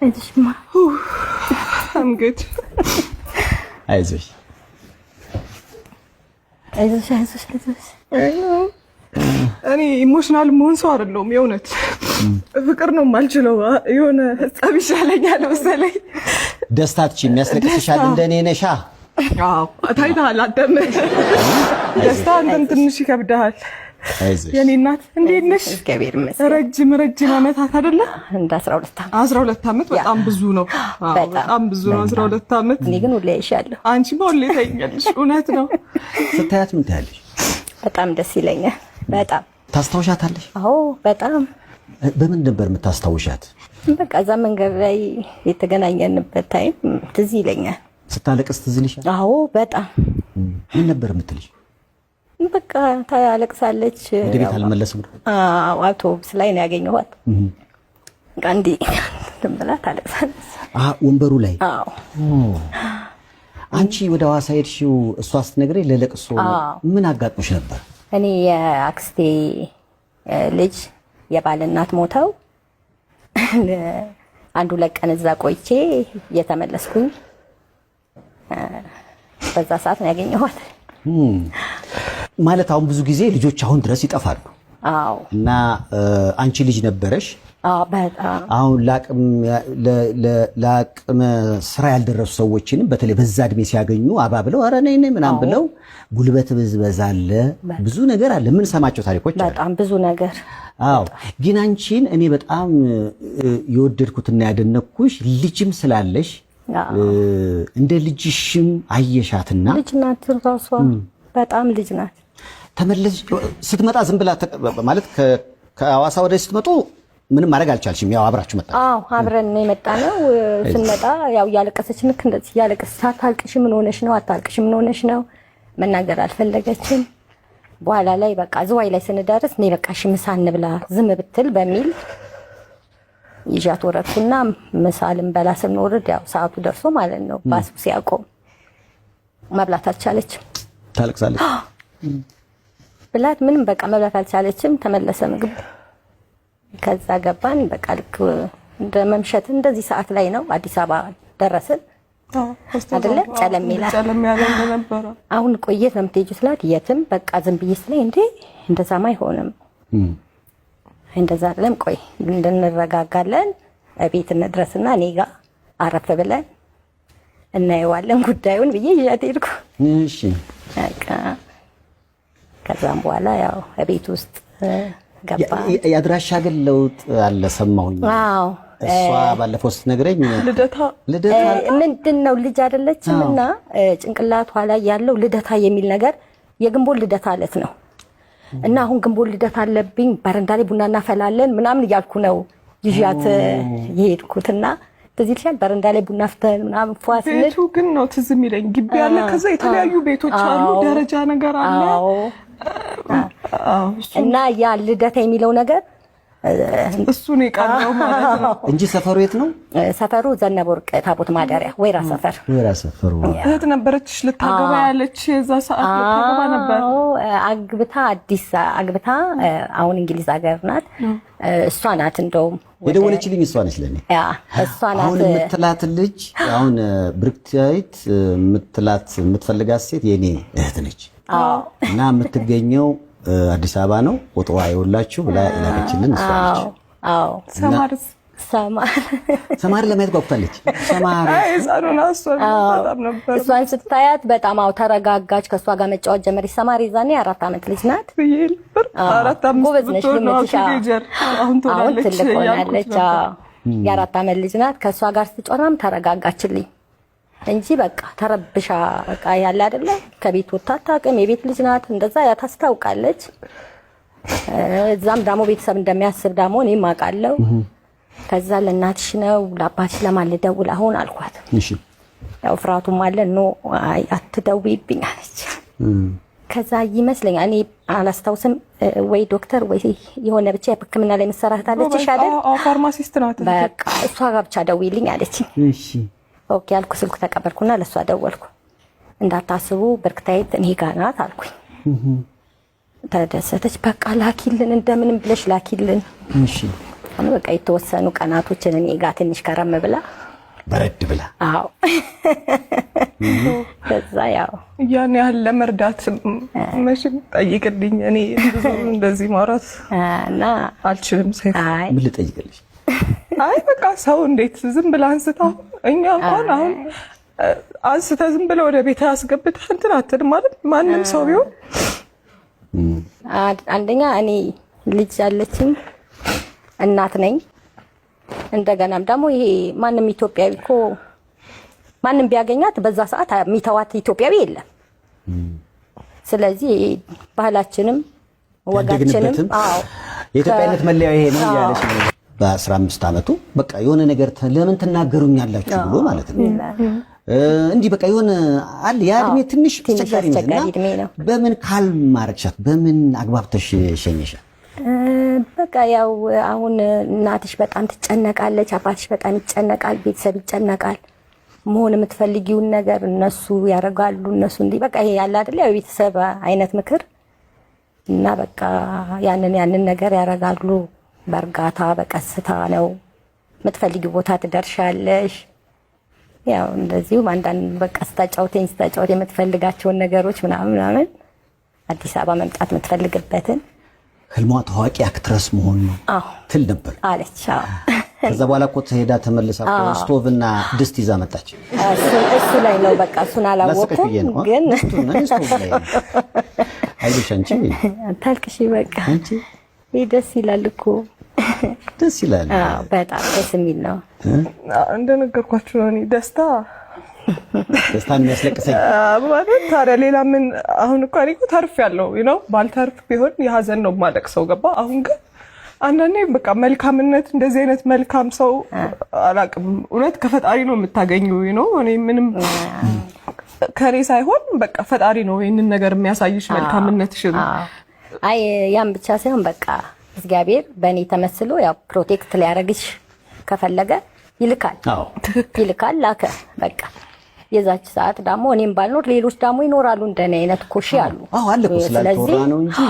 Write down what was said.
አይዞሽማ I'm good አይዞሽ እኔ ኢሞሽናል መሆን ሰው አይደለሁም የእውነት ፍቅር ነው የማልችለው የሆነ ጸብ ይሻለኛል መሰለኝ ደስታች የሚያስለቅስሻል እንደኔ ነሻ አዎ ታይታል አደም ደስታ አንተም ትንሽ ይከብዳል አይዞሽ የኔ እናት እንዴት ነሽ እግዚአብሔር ይመስገን ረጅም አመታት አይደለ እንደ 12 አመት በጣም ብዙ ነው በጣም ብዙ ነው 12 አመት እኔ ግን ሁሌ ይሻለሁ አንቺ ሁሌ ታይኛለሽ እውነት ነው ስታያት ምን ታያለሽ በጣም ደስ ይለኛል በጣም ታስታውሻታለሽ አዎ በጣም በምን ነበር የምታስታውሻት በቃ እዛ መንገድ ላይ የተገናኘንበት ታይም ትዝ ይለኛል ስታለቅስ ትዝ ይልሻል አዎ በጣም ምን ነበር የምትልሽ በቃ ታለቅሳለች ወደ ቤት አልመለስም አዎ አውቶቡስ ላይ ነው ያገኘኋት ጋንዲ ተምብላ ታለቅሳለች ወንበሩ ላይ አዎ አንቺ ወደ ሐዋሳ ሄድሽው እሷ ስትነግረኝ ለለቅሶ ምን አጋጥሞሽ ነበር እኔ የአክስቴ ልጅ የባል እናት ሞተው አንዱ ለቀን እዛ ቆይቼ የተመለስኩኝ በዛ ሰዓት ነው ያገኘኋት ማለት አሁን ብዙ ጊዜ ልጆች አሁን ድረስ ይጠፋሉ አዎ እና አንቺ ልጅ ነበረሽ አዎ በጣም አሁን ለአቅመ ስራ ያልደረሱ ሰዎችንም በተለይ በዛ እድሜ ሲያገኙ አባብለው ኧረ ነይ ምናምን ብለው ጉልበት ብዝበዛ አለ ብዙ ነገር አለ ምን ሰማቸው ታሪኮች አለ በጣም ብዙ ነገር አዎ ግን አንቺን እኔ በጣም የወደድኩትና ያደነኩሽ ልጅም ስላለሽ እንደ ልጅሽም አየሻትና ልጅ ናት ራሷ በጣም ልጅ ናት ተመለስ ስትመጣ ዝም ብላ ማለት ከሐዋሳ ወደ ስትመጡ ምንም ማድረግ አልቻልሽም ያው አብራችሁ መጣ አዎ አብረን ነው የመጣነው ስንመጣ ያው ያለቀሰች ልክ እንደዚህ ያለቀሰች አታልቅሽ ምን ሆነሽ ነው አታልቅሽ ምን ሆነሽ ነው መናገር አልፈለገችም በኋላ ላይ በቃ ዝዋይ ላይ ስንደርስ ነይ በቃ እሺ ምሳ እንብላ ዝም ብትል በሚል ይዣት ወረድኩና ምሳ ልንበላ ስንወርድ ያው ሰዓቱ ደርሶ ማለት ነው ባሱ ሲያቆም መብላት አልቻለችም ታለቅሳለች ብላት ምንም በቃ መብላት አልቻለችም ተመለሰ ምግብ ከዛ ገባን በቃ ልክ እንደ መምሸት እንደዚህ ሰዓት ላይ ነው አዲስ አበባ ደረስን አይደለ ጨለም ያለ ነበር አሁን ቆየት ለምትሄጂው ስላት የትም በቃ ዝም ብዬ ስለኝ እንዴ እንደዛማ አይሆንም እንደዛ አይደለም ቆይ እንድንረጋጋለን ቤት እንድረስና እኔ ጋር አረፍ ብለን እናየዋለን ጉዳዩን ብዬ ይዣት ሄድኩ እሺ በቃ ከዛም በኋላ ያው ቤት ውስጥ ገባ ያድራሻ ግን ለውጥ አለ ሰማሁኝ አዎ እሷ ባለፈው ስትነግረኝ ልደታ ምንድነው ልጅ አይደለችምና ጭንቅላቷ ላይ ያለው ልደታ የሚል ነገር የግንቦት ልደታ አለት ነው እና አሁን ግንቦት ልደታ አለብኝ በረንዳ ላይ ቡና እናፈላለን ምናምን እያልኩ ነው ይዣት የሄድኩትና ትዝ ይልሻል በረንዳ ላይ ቡና አፍተን ምናምን ፏስ ቤቱ ግን ነው ትዝ የሚለኝ ግቢ ያለ ከዛ የተለያዩ ቤቶች አሉ ደረጃ ነገር አለ እና ያ ልደታ የሚለው ነገር እሱ ነው የቀረው ማለት ነው እንጂ ሰፈሩ የት ነው ሰፈሩ ዘነበ ወርቅ ታቦት ማደሪያ ወይራ ሰፈሩ እህት ነበረችሽ ልታገባ ያለች የዛ ሰዓት ልታገባ ነበር አግብታ አዲስ አግብታ አሁን እንግሊዝ ሀገር ናት እሷ ናት እንደውም የደወለችልኝ እሷ ነች ለኔ እሷ ናት አሁን የምትላት ልጅ አሁን ብርክታይት የምትፈልጋት ሴት የኔ እህት ነች እና የምትገኘው አዲስ አበባ ነው ቁጥሯ ይወላችሁ ብላ ያለችልን እሷ ነች አዎ ሰማር ለማየት ጓጉታለች ሰማር አይዛሩና በጣም ነበር እሷን ስታያት በጣም ተረጋጋች ከሷ ጋር መጫወት ጀመረች ሰማር ይዛኔ 4 አመት ልጅ ናት ብዬሽ 4 5 ብትሆን ነው ቲኔጀር አሁን ትልቆናለች የ4 አመት ልጅ ናት ከሷ ጋር ስትጫወታም ተረጋጋችልኝ እንጂ በቃ ተረብሻ በቃ ያለ አይደለ ከቤት ወጣ ታቀም የቤት ልጅ ናት እንደዛ ያታስታውቃለች እዛም ዳሞ ቤተሰብ እንደሚያስብ ዳሞ እኔ ማቃለው ከዛ ለእናትሽ ነው ለአባትሽ ለማን ልደውል አሁን አልኳት እሺ ያው ፍራቱም አለ ኖ አትደውይብኝ አለች ከዛ ይመስለኛል እኔ አላስታውስም ወይ ዶክተር ወይ የሆነ ብቻ የሕክምና ላይ መሰራት አለችሽ አይደል ፋርማሲስት ናት በቃ እሷ ጋር ብቻ ደውይልኝ አለች እሺ ኦኬ አልኩ ስልኩ ተቀበልኩና ለሷ ደወልኩ እንዳታስቡ ብርክታይት እኔ ጋር ናት አልኩኝ ተደሰተች በቃ ላኪልን እንደምንም ብለሽ ላኪልን እሺ በቃ የተወሰኑ ቀናቶችን እኔ ጋር ትንሽ ከረም ብላ በረድ ብላ አዎ ከዛ ያው ያን ያህል ለመርዳት መቼም ጠይቅልኝ። እኔ ብዙ እንደዚህ ማውራት እና አልችልም። ሰይፉ ምን ልጠይቅልሽ? አይ በቃ ሰው እንዴት ዝም ብለህ አንስተው እኛ እንኳን አሁን አንስተህ ዝም ብለህ ወደ ቤት አስገብተህ እንትን አትልም ማለት ማንም ሰው ቢሆን አንደኛ እኔ ልጅ አለችኝ እናት ነኝ። እንደገናም ደግሞ ይሄ ማንም ኢትዮጵያዊ እኮ ማንም ቢያገኛት በዛ ሰዓት የሚተዋት ኢትዮጵያዊ የለም። ስለዚህ ባህላችንም ወጋችንም አዎ የኢትዮጵያነት መለያ ይሄ ነው ያለሽ ነው። በ15 ዓመቱ በቃ የሆነ ነገር ለምን ትናገሩኛላችሁ ብሎ ማለት ነው። እንዲህ በቃ የሆነ አለ ያ እድሜ ትንሽ ተቸጋሪ ነው። በምን ካልም ማረግሻት በምን አግባብተሽ ሸኘሻት? በቃ ያው አሁን እናትሽ በጣም ትጨነቃለች፣ አባትሽ በጣም ይጨነቃል፣ ቤተሰብ ይጨነቃል። መሆን የምትፈልጊውን ነገር እነሱ ያደርጋሉ። እነሱ እንዲህ በቃ ይሄ ያለ አይደል ያው የቤተሰብ አይነት ምክር እና በቃ ያንን ነገር ያደርጋሉ። በእርጋታ በቀስታ ነው የምትፈልጊው ቦታ ትደርሻለሽ። ያው እንደዚሁ አንዳንድ በቃ ስታጫውተኝ የምትፈልጋቸውን ነገሮች ምናምን አዲስ አበባ መምጣት የምትፈልግበትን ህልሟ ታዋቂ አክትረስ መሆን ነው ትል ነበር አለች። ከዛ በኋላ እኮ ሄዳ ተመልሳ ስቶቭና ድስት ይዛ መጣች። እሱ ላይ ነው በቃ እሱን አላወኩም፣ ግን አይዞሽ አንቺ አታልቅሺ በቃ አንቺ ደስ ይላል እኮ ደስ ይላል። በጣም ደስ የሚል ነው። እንደነገርኳችሁ ነው። እኔ ደስታን የሚያስለቅሰኝ ማለት ታዲያ ሌላ ምን? አሁን እኮ እኔ እኮ ተርፌያለሁ ነው። ባልተርፍ ቢሆን የሀዘን ነው የማለቅሰው። ገባ? አሁን ግን አንዳንዴ በቃ መልካምነት እንደዚህ አይነት መልካም ሰው አላውቅም። እውነት ከፈጣሪ ነው የምታገኘው ነው። እኔ ምንም ከኔ ሳይሆን በቃ ፈጣሪ ነው ይሄንን ነገር የሚያሳይሽ መልካምነትሽን። አይ ያን ብቻ ሳይሆን በቃ እግዚአብሔር በእኔ ተመስሎ ያው ፕሮቴክት ሊያደርግሽ ከፈለገ ይልካል ላከ በቃ የዛች ሰዓት ደግሞ እኔም ባልኖር ሌሎች ደግሞ ይኖራሉ እንደኔ አይነት ኮሺ አሉ። አዎ አለ እኮ ስላልተወራ ነው እንጂ